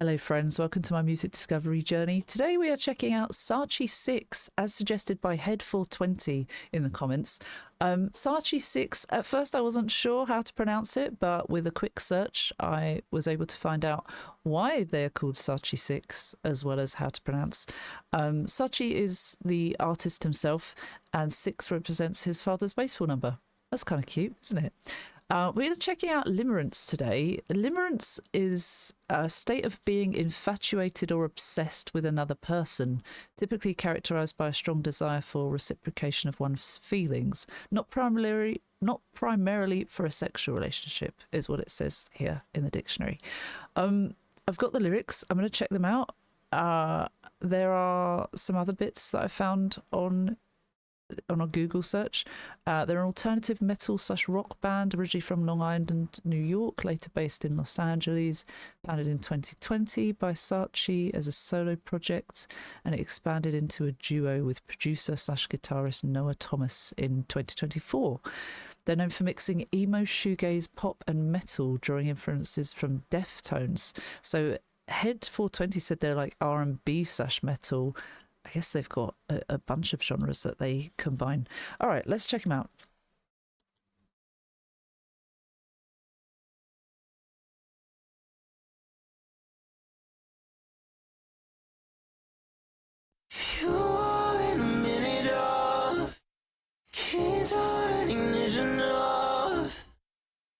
Hello friends, welcome to my music discovery journey. Today we are checking out Sace6 as suggested by Head420 in the comments. Sace6, at first I wasn't sure how to pronounce it, but with a quick search I was able to find out why they're called Sace6 as well as how to pronounce. Sace is the artist himself and 6 represents his father's baseball number. That's kind of cute, isn't it? We're checking out limerence today. Limerence is a state of being infatuated or obsessed with another person, typically characterized by a strong desire for reciprocation of one's feelings, not primarily for a sexual relationship, is what it says here in the dictionary. I've got the lyrics. I'm going to check them out. There are some other bits that I found on a Google search. They're an alternative metal / rock band originally from Long Island, New York, later based in Los Angeles, founded in 2020 by Sace as a solo project, and it expanded into a duo with producer / guitarist Noah Thomas in 2024. They're known for mixing emo, shoegaze, pop and metal, drawing influences from Deftones. So Head420 said they're like R&B / metal. I guess they've got a bunch of genres that they combine. All right, let's check them out. You are in a minute of keys on ignition of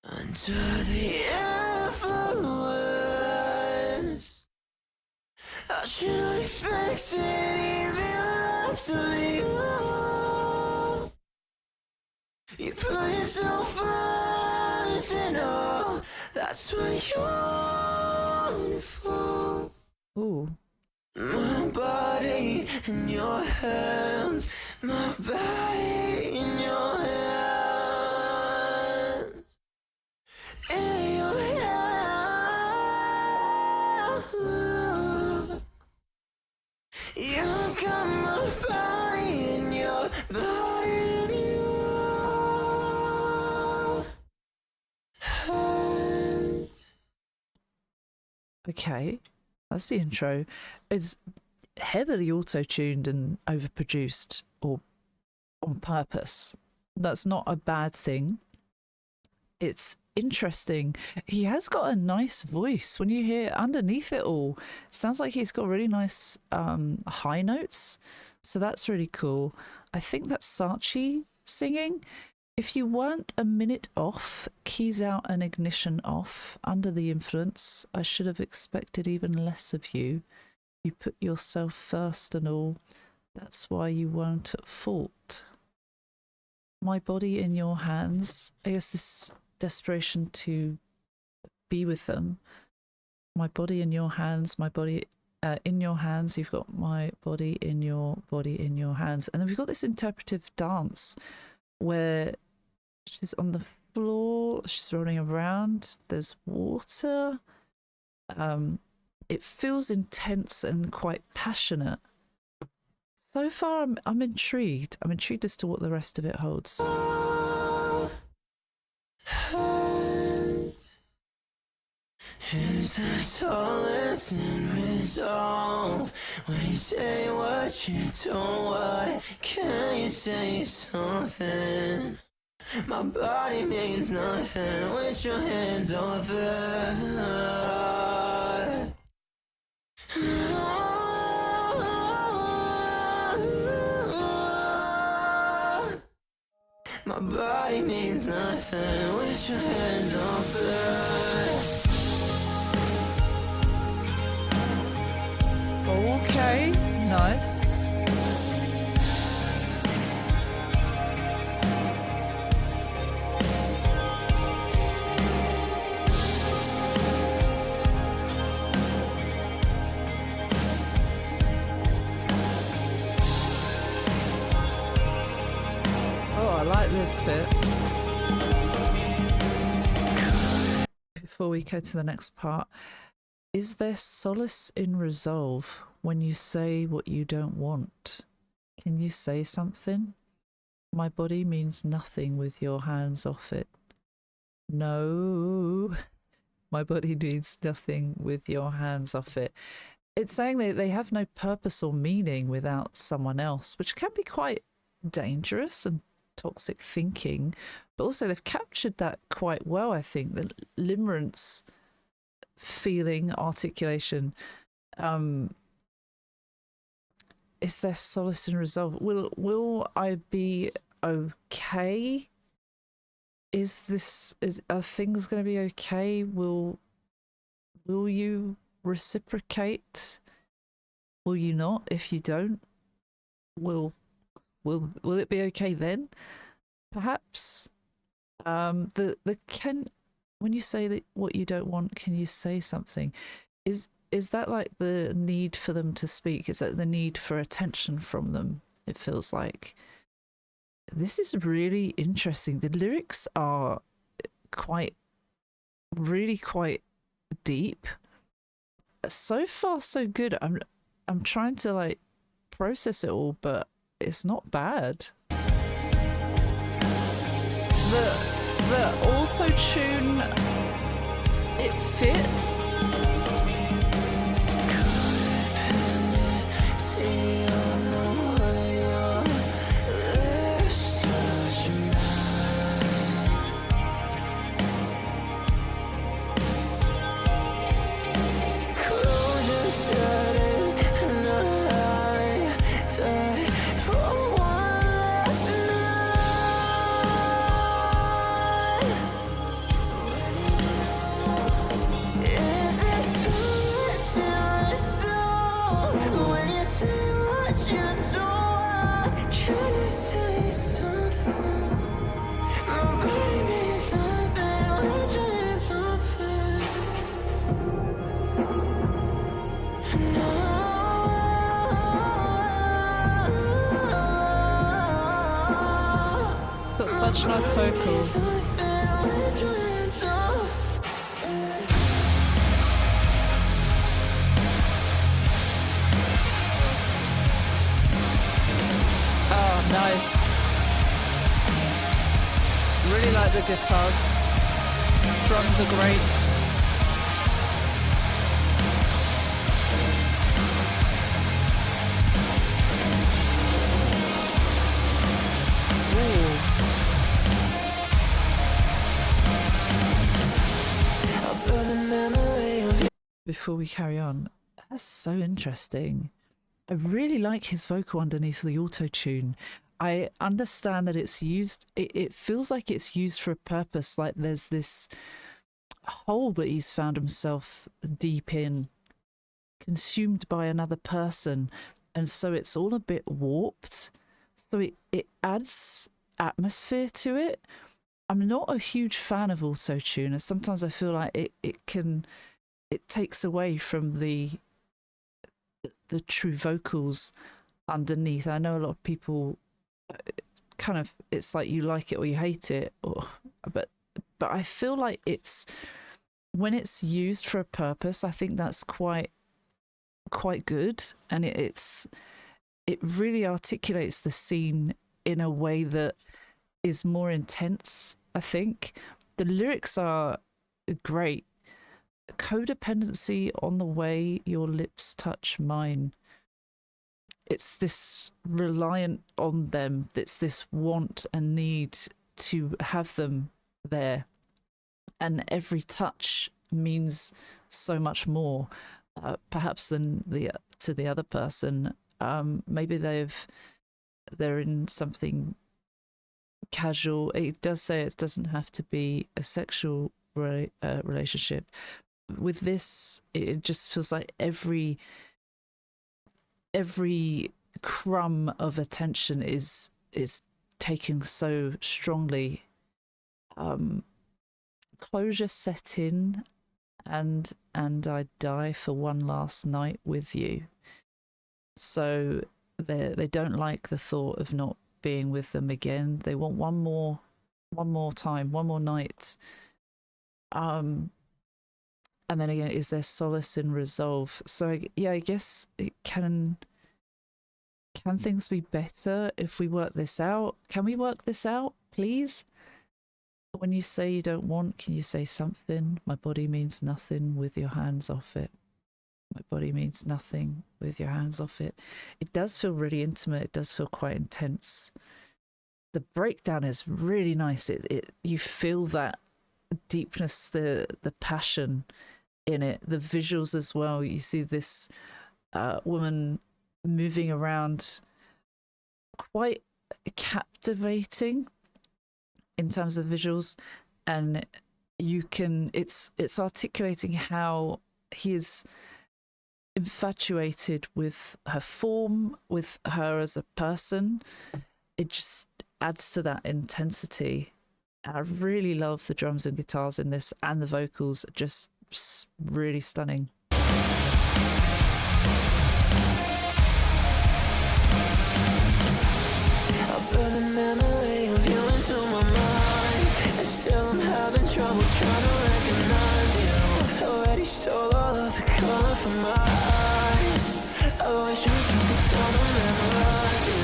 under the influence. I should have expected even less of you. You put yourself first and all, that's what you're for. Ooh. My body in your hands, my body in your hands, in your hands. You got my body in your body in your hands. Okay, that's the intro. It's heavily auto-tuned and overproduced, or on purpose. That's not a bad thing. It's interesting. He has got a nice voice. When you hear underneath it all, it sounds like he's got really nice high notes. So that's really cool. I think that's Sace singing. If you weren't a minute off, keys out and ignition off, under the influence, I should have expected even less of you. You put yourself first and all, that's why you weren't at fault. My body in your hands. I guess this desperation to be with them. My body in your hands, my body in your hands. You've got my body in your hands. And then we've got this interpretive dance where she's on the floor, she's rolling around, there's water. It feels intense and quite passionate. So far, I'm intrigued. I'm intrigued as to what the rest of it holds. Is there solace in resolve when you say what you don't? Why can't you say something? My body means nothing with your hands off it. My body means nothing with your hands off it. Okay, nice. Oh, I like this bit. Before we go to the next part, is there solace in resolve when you say what you don't want? Can you say something? My body means nothing with your hands off it. No. My body needs nothing with your hands off it. It's saying that they have no purpose or meaning without someone else, which can be quite dangerous and toxic thinking. But also they've captured that quite well, I think. The limerence feeling, articulation, is there solace and resolve? Will I be okay? Are things going to be okay? Will you reciprocate? Will you not? If you don't, will it be okay then? Perhaps. When you say that what you don't want, can you say something? Is that like the need for them to speak? Is that the need for attention from them? It feels like. This is really interesting. The lyrics are really quite deep. So far, so good. I'm trying to like process it all, but it's not bad. The auto tune, it fits. Got such nice vocals. Oh, nice. Really like the guitars. Drums are great. Before we carry on, that's so interesting. I really like his vocal underneath the auto-tune. I understand that it's used, it feels like it's used for a purpose, like there's this hole that he's found himself deep in, consumed by another person, and so it's all a bit warped. So it adds atmosphere to it. I'm not a huge fan of auto-tune, and sometimes I feel like it takes away from the true vocals underneath. I know a lot of people kind of, it's like you like it or you hate it, but I feel like when it's used for a purpose, I think that's quite good, and it really articulates the scene in a way that is more intense. I think the lyrics are great. Codependency on the way your lips touch mine. It's this reliant on them. It's this want and need to have them there. And every touch means so much more, perhaps than to the other person. Maybe they're in something casual. It does say it doesn't have to be a sexual relationship. With this, it just feels like every crumb of attention is taken so strongly. Closure set in, and I die for one last night with you. So they don't like the thought of not being with them again. They want one more time, one more night. And then again, is there solace in resolve? So I guess it can things be better if we work this out? Can we work this out, please? When you say you don't want, can you say something? My body means nothing with your hands off it. My body means nothing with your hands off it. It does feel really intimate. It does feel quite intense. The breakdown is really nice. You feel that deepness, the passion in it, the visuals as well. You see this woman moving around, quite captivating in terms of visuals, and it's articulating how he is infatuated with her form, with her as a person. It just adds to that intensity. And I really love the drums and guitars in this, and the vocals, just really stunning. Still I'm having trouble trying to recognize you. Already stole all of the color from my eyes. I wish I took the time to memorize you.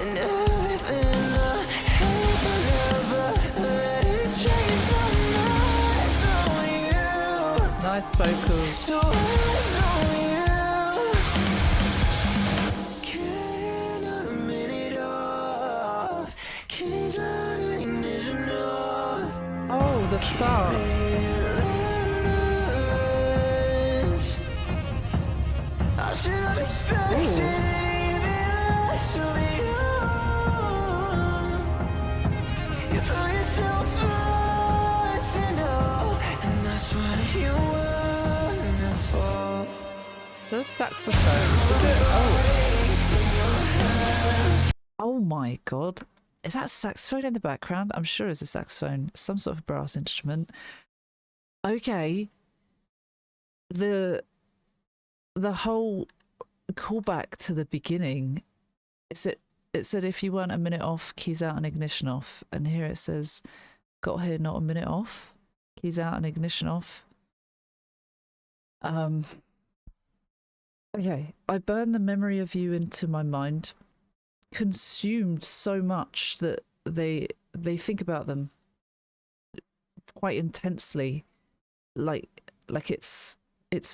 And everything I hate but never let it change my mind. It's on you. Nice vocals. So it's on you. Can't a minute off. Keys on ignition off. Oh, the start. I should have expected even less of you. You found yourself first and all, and that's what you were for. There's saxophone. Is it? Oh my god. Is that saxophone in the background? I'm sure it's a saxophone, some sort of brass instrument. Okay. The whole callback to the beginning, it said if you weren't a minute off, keys out and ignition off. And here it says, got here not a minute off, keys out and ignition off. Okay. I burned the memory of you into my mind, consumed so much that they think about them quite intensely, like it's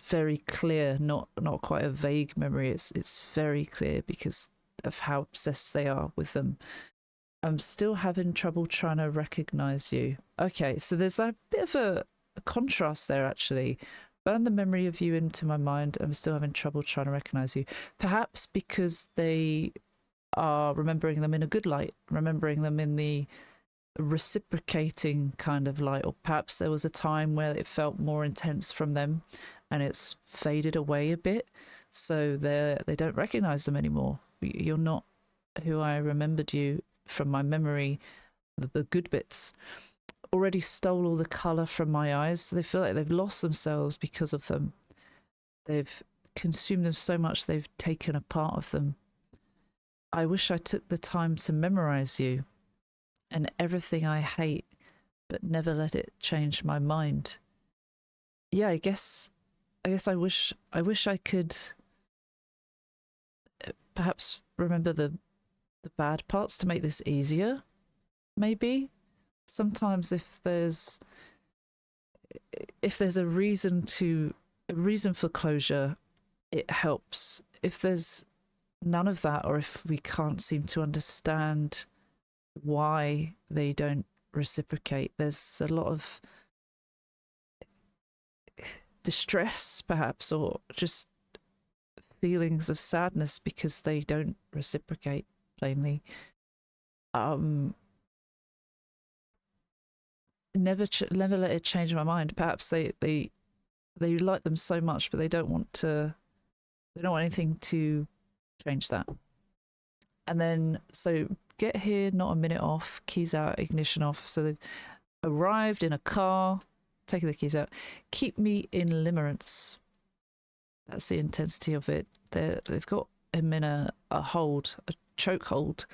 very clear, not quite a vague memory. It's very clear because of how obsessed they are with them. I'm still having trouble trying to recognize you. Okay, so there's a bit of a contrast there actually. Burn the memory of you into my mind. I'm still having trouble trying to recognize you. Perhaps because they are remembering them in a good light, remembering them in the reciprocating kind of light, or perhaps there was a time where it felt more intense from them and it's faded away a bit, so they don't recognize them anymore. You're not who I remembered you from my memory. The good bits already stole all the color from my eyes, so they feel like they've lost themselves because of them. They've consumed them so much they've taken a part of them. I wish I took the time to memorize you and everything I hate, but never let it change my mind. Yeah, I guess I wish I could perhaps remember the bad parts to make this easier. Maybe sometimes if there's a reason for closure, it helps. If there's none of that, or if we can't seem to understand why they don't reciprocate, there's a lot of distress perhaps, or just feelings of sadness because they don't reciprocate plainly. Never let it change my mind. Perhaps they like them so much, but they don't want anything to change that. And then, so get here not a minute off, keys out, ignition off. So they've arrived in a car, taking the keys out. Keep me in limerence. That's the intensity of it. They've got him in a choke hold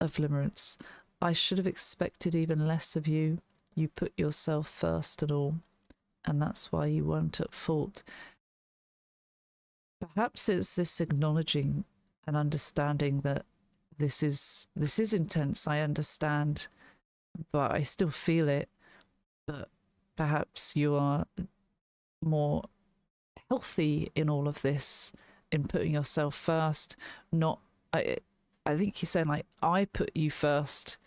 of limerence. I should have expected even less of you. You put yourself first and all, and that's why you weren't at fault. Perhaps it's this acknowledging and understanding that this is intense. I understand but I still feel it. But perhaps you are more healthy in all of this, in putting yourself first. Not, I think he's saying like, I put you first,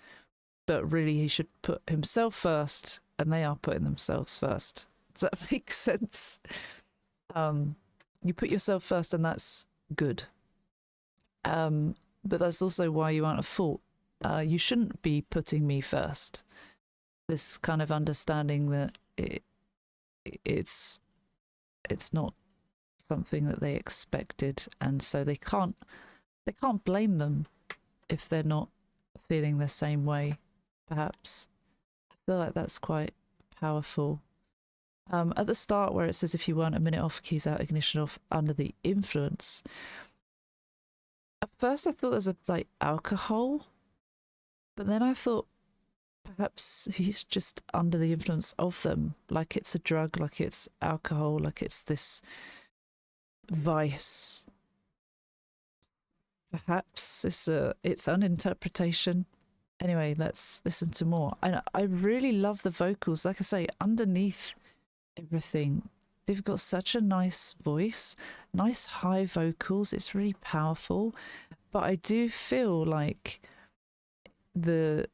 but really he should put himself first, and they are putting themselves first. Does that make sense? You put yourself first, and that's good. But that's also why you aren't at fault. You shouldn't be putting me first. This kind of understanding that it's not something that they expected, and so they can't blame them if they're not feeling the same way. Perhaps I feel like that's quite powerful. At the start, where it says if you weren't a minute off, keys out, ignition off, under the influence. At first, I thought there's a like alcohol, but then I thought perhaps he's just under the influence of them, like it's a drug, like it's alcohol, like it's this vice. Perhaps it's an interpretation. Anyway, let's listen to more. I really love the vocals. Like I say, underneath everything, they've got such a nice voice, nice high vocals. It's really powerful. But I do feel like the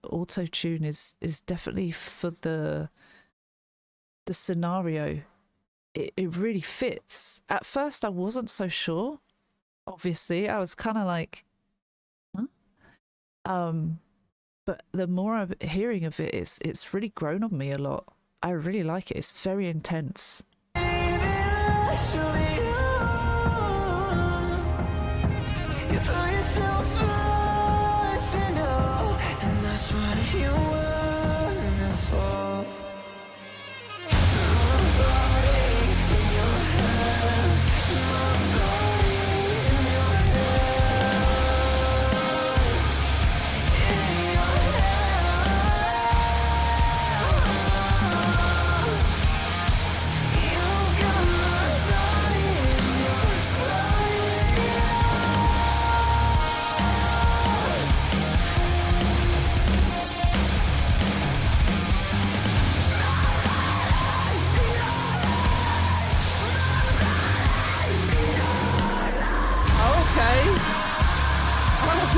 auto tune is definitely for the scenario. It really fits. At first, I wasn't so sure. Obviously, I was kind of like, huh? But the more I'm hearing of it, it's really grown on me a lot. I really like it. It's very intense.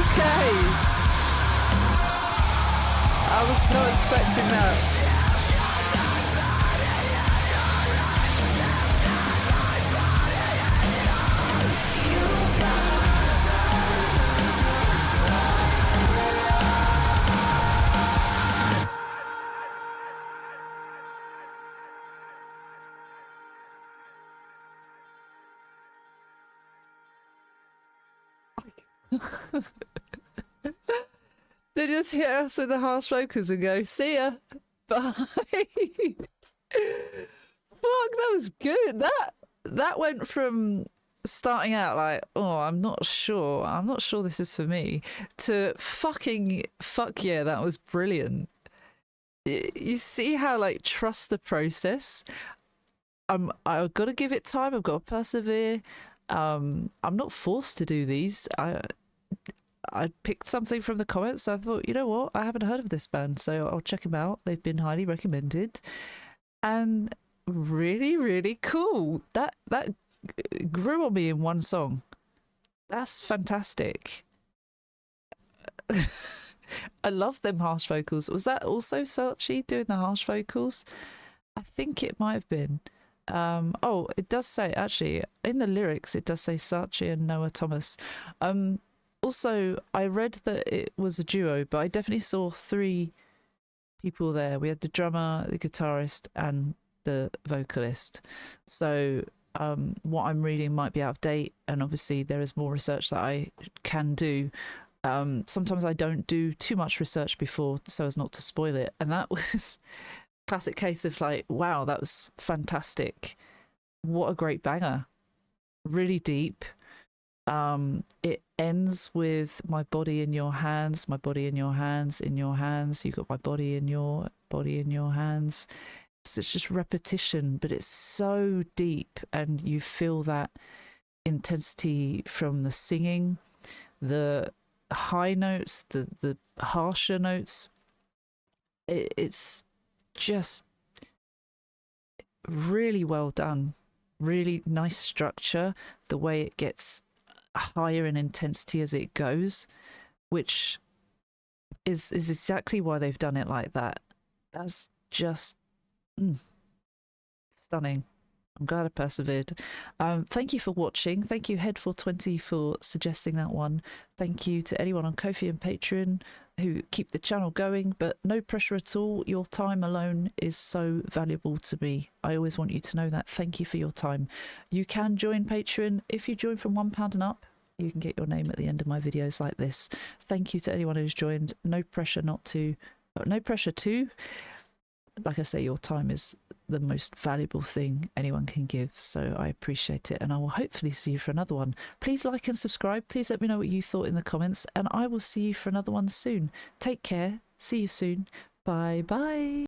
Okay. I was not expecting that. They just hit us with the harsh vocals and go, see ya, bye. Fuck, that was good. That went from starting out like, oh, I'm not sure this is for me, to fuck yeah, that was brilliant. You see how like trust the process. I've got to give it time. I've got to persevere. I'm not forced to do these. I picked something from the comments. I thought, you know what? I haven't heard of this band, so I'll check them out. They've been highly recommended, and really, really cool. That grew on me in one song. That's fantastic. I love them harsh vocals. Was that also Sace doing the harsh vocals? I think it might have been. Oh, it does say, actually, in the lyrics, it does say Sace and Noah Thomas. Also, I read that it was a duo, but I definitely saw 3 people there. We had the drummer, the guitarist, and the vocalist. So what I'm reading might be out of date, and obviously there is more research that I can do. Sometimes I don't do too much research before so as not to spoil it, and that was a classic case of like, wow, that was fantastic. What a great banger. Really deep. It ends with my body in your hands, my body in your hands, in your hands. You got my body in your hands. So it's just repetition, but it's so deep, and you feel that intensity from the singing, the high notes, the harsher notes. It's just really well done, really nice structure, the way it gets higher in intensity as it goes, which is exactly why they've done it like that. That's just stunning. I'm glad I persevered. Thank you for watching. Thank you, Head420, for suggesting that one. Thank you to anyone on Ko-fi and Patreon who keep the channel going, but no pressure at all. Your time alone is so valuable to me. I always want you to know that. Thank you for your time. You can join Patreon. If you join from £1 and up, you can get your name at the end of my videos like this. Thank you to anyone who's joined. No pressure not to, no pressure to. Like I say, your time is the most valuable thing anyone can give, so I appreciate it, and I will hopefully see you for another one. Please like and subscribe. Please let me know what you thought in the comments, and I will see you for another one soon. Take care. See you soon. Bye bye.